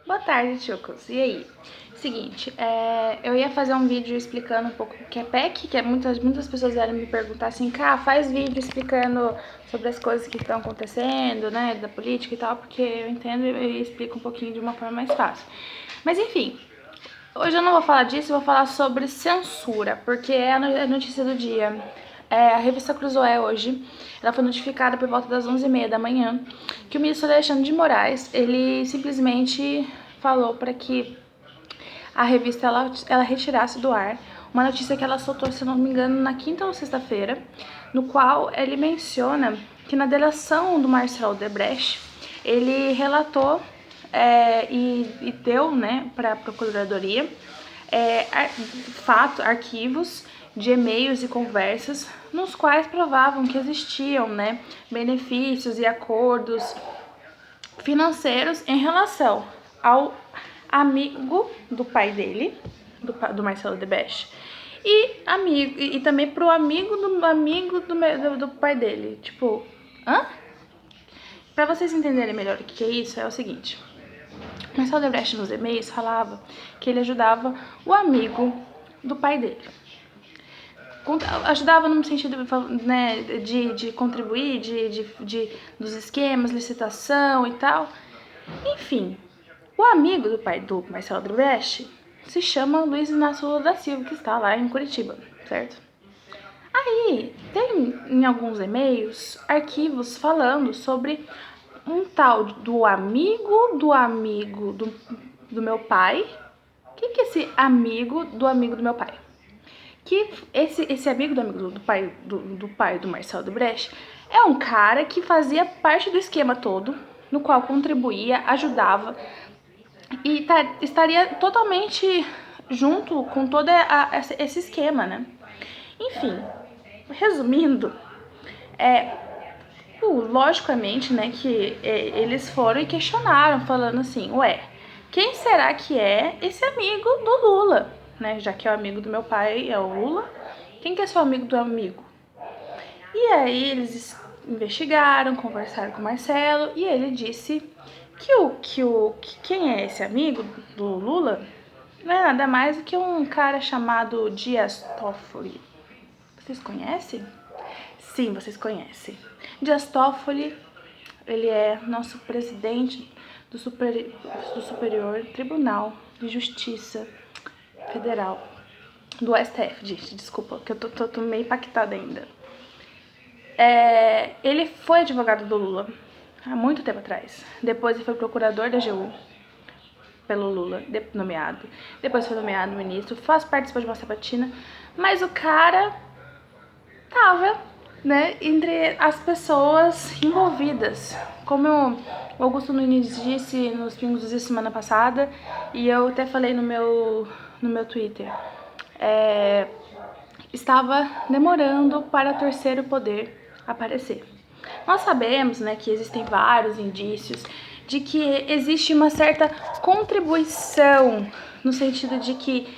Boa tarde, Chucos. E aí? Seguinte, eu ia fazer um vídeo explicando um pouco o que é PEC, que muitas pessoas vieram me perguntar assim, faz vídeo explicando sobre as coisas que estão acontecendo, né, da política e tal, porque eu entendo e explico um pouquinho de uma forma mais fácil. Mas enfim, hoje eu não vou falar disso, eu vou falar sobre censura, porque é a notícia do dia. A revista Cruzoé hoje, ela foi notificada por volta das 11h30 da manhã que o ministro Alexandre de Moraes, ele simplesmente falou para que a revista ela retirasse do ar uma notícia que ela soltou, se não me engano, na quinta ou sexta-feira, no qual ele menciona que na delação do Marcelo Odebrecht, ele relatou e deu, né, para a Procuradoria arquivos de e-mails e conversas nos quais provavam que existiam, né, benefícios e acordos financeiros em relação ao amigo do pai dele, do Marcelo Odebrecht, e também pro amigo do pai dele. Tipo, hã? Pra vocês entenderem melhor o que é isso, é o seguinte. Marcelo Odebrecht nos e-mails falava que ele ajudava o amigo do pai dele. Ajudava no sentido, né, de contribuir, dos esquemas, licitação e tal. Enfim, o amigo do pai do Marcelo Odebrecht se chama Luiz Inácio Lula da Silva, que está lá em Curitiba, certo? Aí, tem em alguns e-mails arquivos falando sobre um tal do amigo do meu pai. O que é esse amigo do meu pai? Que esse amigo do pai do Marcelo Odebrecht é um cara que fazia parte do esquema todo, no qual contribuía, ajudava e estaria totalmente junto com todo esse esquema, né? Enfim, resumindo, logicamente, né, que eles foram e questionaram, falando assim, quem será que é esse amigo do Lula? Né, já que é o amigo do meu pai, é o Lula, quem que é seu amigo do amigo? E aí eles investigaram, conversaram com o Marcelo e ele disse que quem é esse amigo do Lula não é nada mais do que um cara chamado Dias Toffoli. Vocês conhecem? Sim, vocês conhecem. Dias Toffoli, ele é nosso presidente do Superior Tribunal de Justiça Federal, do STF, gente, desculpa, que eu tô meio impactada ainda. Ele foi advogado do Lula há muito tempo atrás. Depois ele foi procurador da AGU pelo Lula, nomeado. Depois foi nomeado ministro, faz participou de uma sabatina, mas o cara tava, né, entre as pessoas envolvidas. Como o Augusto Nunes disse nos Pingos dos Is semana passada, e eu até falei no meu Twitter, estava demorando para o terceiro poder aparecer. Nós sabemos, né, que existem vários indícios de que existe uma certa contribuição, no sentido de que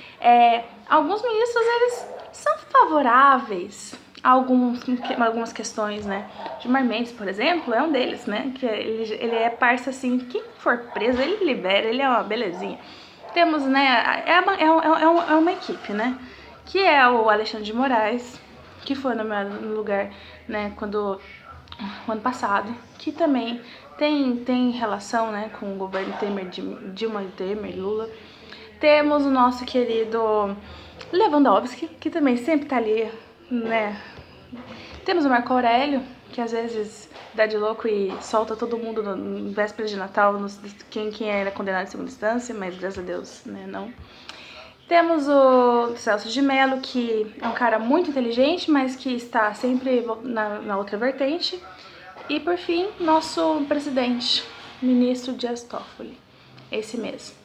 alguns ministros eles são favoráveis a algumas questões, né? Gilmar Mendes, por exemplo, é um deles, né? Que ele é parça assim, quem for preso ele libera, ele é uma belezinha. Temos, né, é uma equipe, né? Que é o Alexandre de Moraes, que foi nomeado no lugar, né, o ano passado, que também tem relação, né, com o governo Temer, Dilma Temer, Lula. Temos o nosso querido Lewandowski, que também sempre tá ali, né. Temos o Marco Aurélio, que às vezes dá de louco e solta todo mundo no véspera de Natal, quem era condenado em segunda instância, mas graças a Deus, né, não. Temos o Celso de Mello, que é um cara muito inteligente, mas que está sempre na outra vertente. E, por fim, nosso presidente, ministro Dias Toffoli, esse mesmo.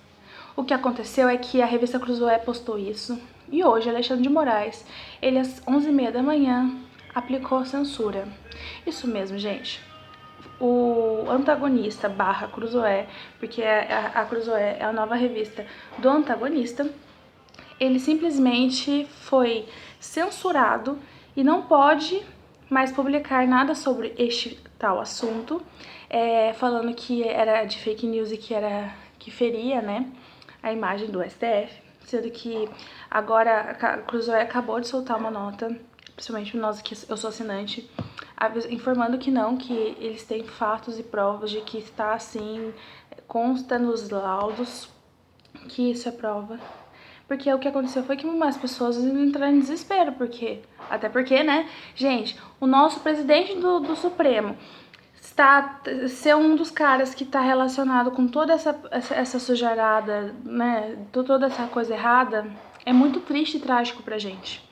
O que aconteceu é que a revista Cruzoé postou isso, e hoje Alexandre de Moraes, ele às 11h30 da manhã, aplicou censura. Isso mesmo, gente. O antagonista / Cruzoé, porque a Cruzoé é a nova revista do antagonista, ele simplesmente foi censurado e não pode mais publicar nada sobre este tal assunto, falando que era de fake news e que que feria, né, a imagem do STF, sendo que agora a Cruzoé acabou de soltar uma nota, principalmente nós que eu sou assinante, informando que não, que eles têm fatos e provas de que está assim, consta nos laudos que isso é prova. Porque o que aconteceu foi que umas pessoas entraram em desespero, até porque, né, gente, o nosso presidente do Supremo está ser um dos caras que está relacionado com toda essa sujarada, né, toda essa coisa errada, é muito triste e trágico pra gente.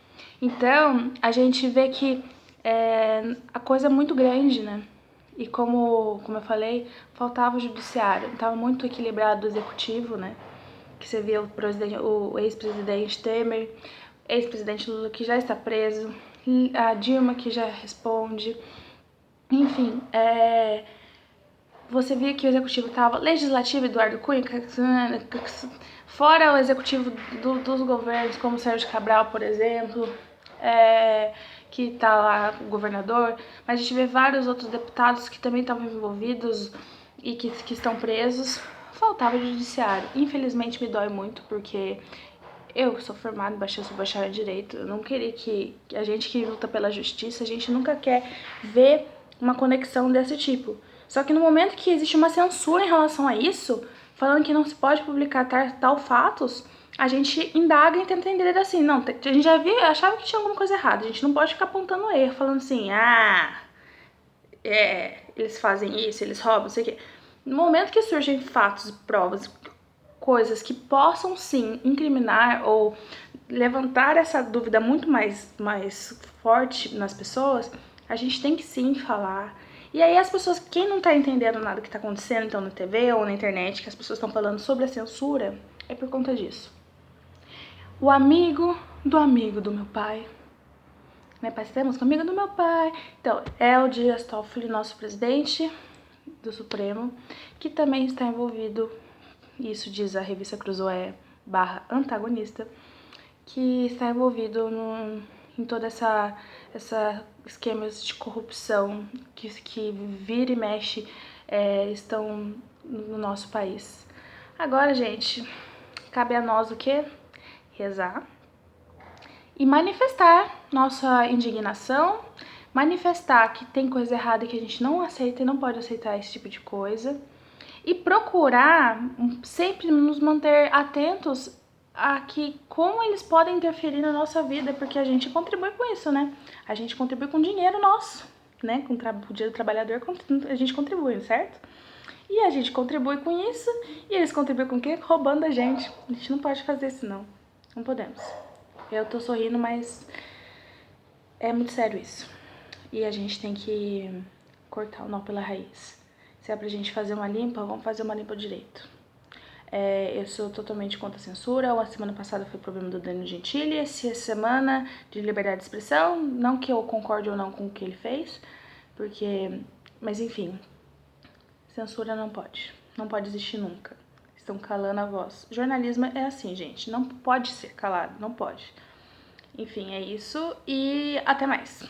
Então, a gente vê que a coisa é muito grande, né? E como eu falei, faltava o judiciário, estava muito equilibrado o executivo, né? Que você vê o ex-presidente Temer, ex-presidente Lula que já está preso, a Dilma que já responde, enfim, você via que o executivo estava legislativo, Eduardo Cunha, fora o executivo dos governos, como Sérgio Cabral, por exemplo, que tá lá, o governador, mas a gente vê vários outros deputados que também estavam envolvidos e que estão presos. Faltava judiciário. Infelizmente me dói muito, porque eu sou formada, sou bacharel em Direito, eu não queria que a gente que luta pela justiça, a gente nunca quer ver uma conexão desse tipo. Só que no momento que existe uma censura em relação a isso, falando que não se pode publicar tal fatos, a gente indaga e tenta entender assim, não, a gente já via, achava que tinha alguma coisa errada, a gente não pode ficar apontando erro, falando assim, eles fazem isso, eles roubam, não sei o quê. No momento que surgem fatos e provas, coisas que possam sim incriminar ou levantar essa dúvida muito mais forte nas pessoas, a gente tem que sim falar. E aí as pessoas, quem não tá entendendo nada que tá acontecendo então na TV ou na internet, que as pessoas estão falando sobre a censura, é por conta disso. O amigo do meu pai, né, pai, temos amigo do meu pai. Então, é o Dias Toffoli, nosso presidente do Supremo, que também está envolvido, isso diz a revista Cruzoé /antagonista, que está envolvido em toda essa esquemas de corrupção que vira e mexe estão no nosso país. Agora, gente, cabe a nós o quê? Rezar e manifestar nossa indignação, manifestar que tem coisa errada que a gente não aceita e não pode aceitar esse tipo de coisa, e procurar sempre nos manter atentos a que como eles podem interferir na nossa vida, porque a gente contribui com isso, né? A gente contribui com dinheiro nosso, né? Com o dinheiro do trabalhador a gente contribui, certo? E a gente contribui com isso, e eles contribuem com o quê? Roubando a gente. A gente não pode fazer isso, não. Não podemos. Eu tô sorrindo, mas é muito sério isso. E a gente tem que cortar o nó pela raiz. Se é pra gente fazer uma limpa, vamos fazer uma limpa direito. Eu sou totalmente contra a censura. A semana passada foi o problema do Danilo Gentili, essa semana de liberdade de expressão. Não que eu concorde ou não com o que ele fez, mas enfim, censura não pode. Não pode existir nunca. Estão calando a voz. Jornalismo é assim, gente. Não pode ser calado, não pode. Enfim, é isso e até mais.